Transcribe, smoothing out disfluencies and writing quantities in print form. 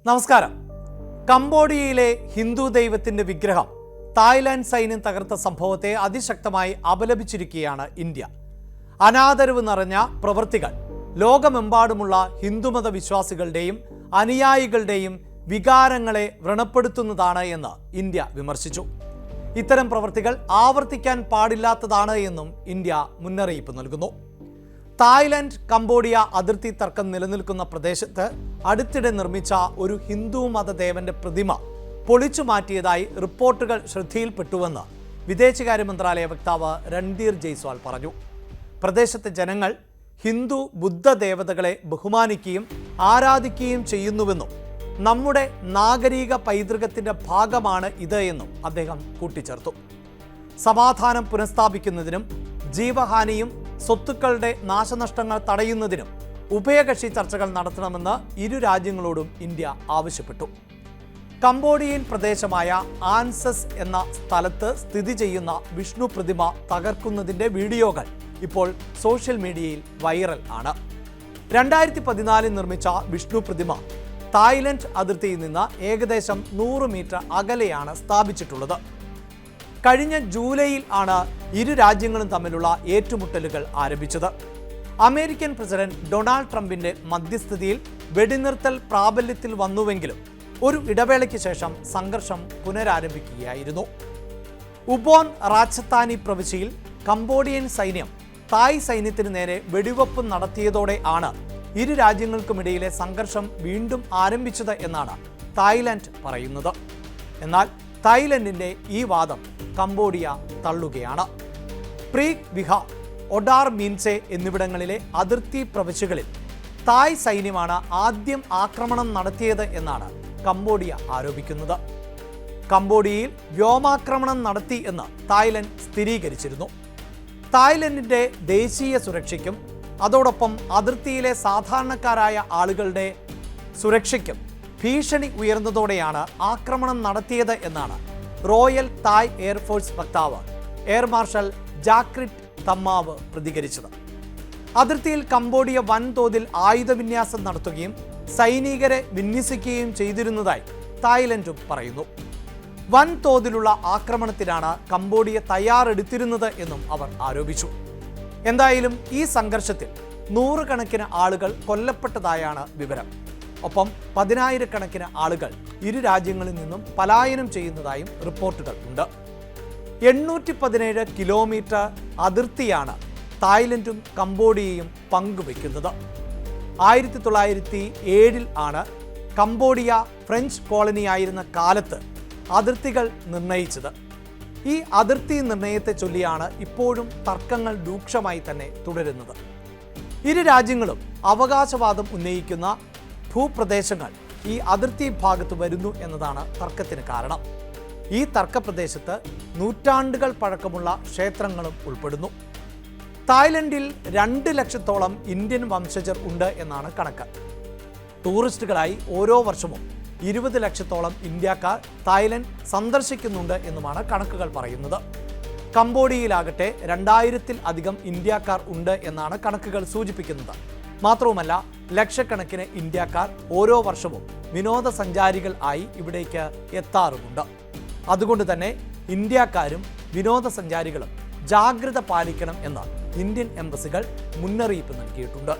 നമസ്കാരം. കംബോഡിയയിലെ ഹിന്ദു ദൈവത്തിന്റെ വിഗ്രഹം തായ്ലാന്റ് സൈന്യം തകർത്ത സംഭവത്തെ അതിശക്തമായി അപലപിച്ചിരിക്കുകയാണ് ഇന്ത്യ. അനാദരവ് നിറഞ്ഞ പ്രവൃത്തികൾ ലോകമെമ്പാടുമുള്ള ഹിന്ദുമത വിശ്വാസികളുടെയും അനുയായികളുടെയും വികാരങ്ങളെ വ്രണപ്പെടുത്തുന്നതാണ് എന്ന് ഇന്ത്യ വിമർശിച്ചു. ഇത്തരം പ്രവൃത്തികൾ ആവർത്തിക്കാൻ പാടില്ലാത്തതാണ് എന്നും ഇന്ത്യ മുന്നറിയിപ്പ് നൽകുന്നു. തായ്ലൻഡ് കംബോഡിയ അതിർത്തി തർക്കം നിലനിൽക്കുന്ന പ്രദേശത്ത് അടുത്തിടെ നിർമ്മിച്ച ഒരു ഹിന്ദു മതദേവന്റെ പ്രതിമ പൊളിച്ചു മാറ്റിയതായി റിപ്പോർട്ടുകൾ ശ്രദ്ധയിൽപ്പെട്ടുവെന്ന് വിദേശകാര്യ മന്ത്രാലയ വക്താവ് രൺധീർ ജയ്സ്വാൾ പറഞ്ഞു. പ്രദേശത്തെ ജനങ്ങൾ ഹിന്ദു ബുദ്ധ ദേവതകളെ ബഹുമാനിക്കുകയും ആരാധിക്കുകയും ചെയ്യുന്നുവെന്നും നമ്മുടെ നാഗരിക പൈതൃകത്തിന്റെ ഭാഗമാണ് ഇത് എന്നും അദ്ദേഹം കൂട്ടിച്ചേർത്തു. സമാധാനം പുനഃസ്ഥാപിക്കുന്നതിനും ജീവഹാനിയും സ്വത്തുക്കളുടെ നാശനഷ്ടങ്ങൾ തടയുന്നതിനും ഉഭയകക്ഷി ചർച്ചകൾ നടത്തണമെന്ന് ഇരു രാജ്യങ്ങളോടും ഇന്ത്യ ആവശ്യപ്പെട്ടു. കംബോഡിയൻ പ്രദേശമായ ആൻസസ് എന്ന സ്ഥലത്ത് സ്ഥിതി ചെയ്യുന്ന വിഷ്ണു പ്രതിമ തകർക്കുന്നതിൻ്റെ വീഡിയോകൾ ഇപ്പോൾ സോഷ്യൽ മീഡിയയിൽ വൈറൽ ആണ്. 2014 നിർമ്മിച്ച വിഷ്ണു പ്രതിമ തായ്ലൻഡ് അതിർത്തിയിൽ നിന്ന് ഏകദേശം 100 മീറ്റർ അകലെയാണ് സ്ഥാപിച്ചിട്ടുള്ളത്. കഴിഞ്ഞ ജൂലൈയിൽ ആണ് ഇരു രാജ്യങ്ങളും തമ്മിലുള്ള ഏറ്റുമുട്ടലുകൾ ആരംഭിച്ചത്. അമേരിക്കൻ പ്രസിഡന്റ് ഡൊണാൾഡ് ട്രംപിന്റെ മധ്യസ്ഥതയിൽ വെടിനിർത്തൽ പ്രാബല്യത്തിൽ വന്നുവെങ്കിലും ഒരു ഇടവേളയ്ക്ക് ശേഷം സംഘർഷം പുനരാരംഭിക്കുകയായിരുന്നു. ഉബോൺ റാച്ചത്താനി പ്രവിശ്യയിൽ കംബോഡിയൻ സൈന്യം തായ് സൈന്യത്തിന് നേരെ വെടിവെപ്പ് നടത്തിയതോടെ ആണ് ഇരു രാജ്യങ്ങൾക്കുമിടയിലെ സംഘർഷം വീണ്ടും ആരംഭിച്ചത് എന്നാണ് തായ്ലൻഡ് പറയുന്നത്. എന്നാൽ തായ്ലൻഡിന്റെ ഈ വാദം കംബോഡിയ തള്ളുകയാണ്. പ്രീക് വിഹാർ, ഒഡാർ മീൻസെ എന്നിവിടങ്ങളിലെ അതിർത്തി പ്രവിശ്യകളിൽ തായ് സൈന്യമാണ് ആദ്യം ആക്രമണം നടത്തിയത് എന്നാണ് കംബോഡിയ ആരോപിക്കുന്നത്. കംബോഡിയയിൽ വ്യോമാക്രമണം നടത്തി എന്ന് തായ്ലൻഡ് സ്ഥിരീകരിച്ചിരുന്നു. തായ്ലൻഡിന്റെ ദേശീയ സുരക്ഷയ്ക്കും അതോടൊപ്പം അതിർത്തിയിലെ സാധാരണക്കാരായ ആളുകളുടെ സുരക്ഷയ്ക്കും ഭീഷണി ഉയർന്നതോടെയാണ് ആക്രമണം നടത്തിയത് എന്നാണ് റോയൽ തായ് എയർഫോഴ്സ് വക്താവ് എയർ മാർഷൽ ജാക്രിറ്റ് തമ്മാവ് പ്രതികരിച്ചത്. അതിർത്തിയിൽ കംബോഡിയ വൻതോതിൽ ആയുധവിന്യാസം നടത്തുകയും സൈനികരെ വിന്യസിക്കുകയും ചെയ്തിരുന്നതായി തായ്ലൻഡും പറയുന്നു. വൻതോതിലുള്ള ആക്രമണത്തിനാണ് കംബോഡിയ തയ്യാറെടുത്തിരുന്നത് എന്നും അവർ ആരോപിച്ചു. എന്തായാലും ഈ സംഘർഷത്തിൽ 100 കണക്കിന് ആളുകൾ കൊല്ലപ്പെട്ടതായാണ് വിവരം. ഒപ്പം 10,000 ആളുകൾ ഇരു രാജ്യങ്ങളിൽ നിന്നും പലായനം ചെയ്യുന്നതായും റിപ്പോർട്ടുകൾ ഉണ്ട്. 817 കിലോമീറ്റർ അതിർത്തിയാണ് തായ്ലൻഡും കംബോഡിയയും പങ്കുവയ്ക്കുന്നത്. 1907 ആണ് കംബോഡിയ ഫ്രഞ്ച് കോളനിയായിരുന്ന കാലത്ത് അതിർത്തികൾ നിർണയിച്ചത്. ഈ അതിർത്തി നിർണയത്തെ ചൊല്ലിയാണ് ഇപ്പോഴും തർക്കങ്ങൾ രൂക്ഷമായി തന്നെ തുടരുന്നത്. ഇരു രാജ്യങ്ങളും അവകാശവാദം ഉന്നയിക്കുന്ന ഭൂപ്രദേശങ്ങൾ ഈ അതിർത്തി ഭാഗത്ത് വരുന്നു എന്നതാണ് തർക്കത്തിന് കാരണം. ഈ തർക്കപ്രദേശത്ത് നൂറ്റാണ്ടുകൾ പഴക്കമുള്ള ക്ഷേത്രങ്ങളും ഉൾപ്പെടുന്നു. തായ്ലൻഡിൽ 2 ലക്ഷത്തോളം ഇന്ത്യൻ വംശജർ ഉണ്ട് എന്നാണ് കണക്ക്. ടൂറിസ്റ്റുകളായി ഓരോ വർഷവും 20 ലക്ഷത്തോളം ഇന്ത്യക്കാർ തായ്ലൻഡ് സന്ദർശിക്കുന്നുണ്ട് എന്നുമാണ് കണക്കുകൾ പറയുന്നത്. കംബോഡിയയിലാകട്ടെ 2000-ൽ അധികം ഇന്ത്യക്കാർ ഉണ്ട് എന്നാണ് കണക്കുകൾ സൂചിപ്പിക്കുന്നത്. മാത്രവുമല്ല, ലക്ഷക്കണക്കിന് ഇന്ത്യക്കാർ ഓരോ വർഷവും വിനോദസഞ്ചാരികൾ ആയി ഇവിടേക്ക് എത്താറുമുണ്ട്. അതുകൊണ്ട് തന്നെ ഇന്ത്യക്കാരും വിനോദസഞ്ചാരികളും ജാഗ്രത പാലിക്കണം എന്ന് ഇന്ത്യൻ എംബസികൾ മുന്നറിയിപ്പ് നൽകിയിട്ടുണ്ട്.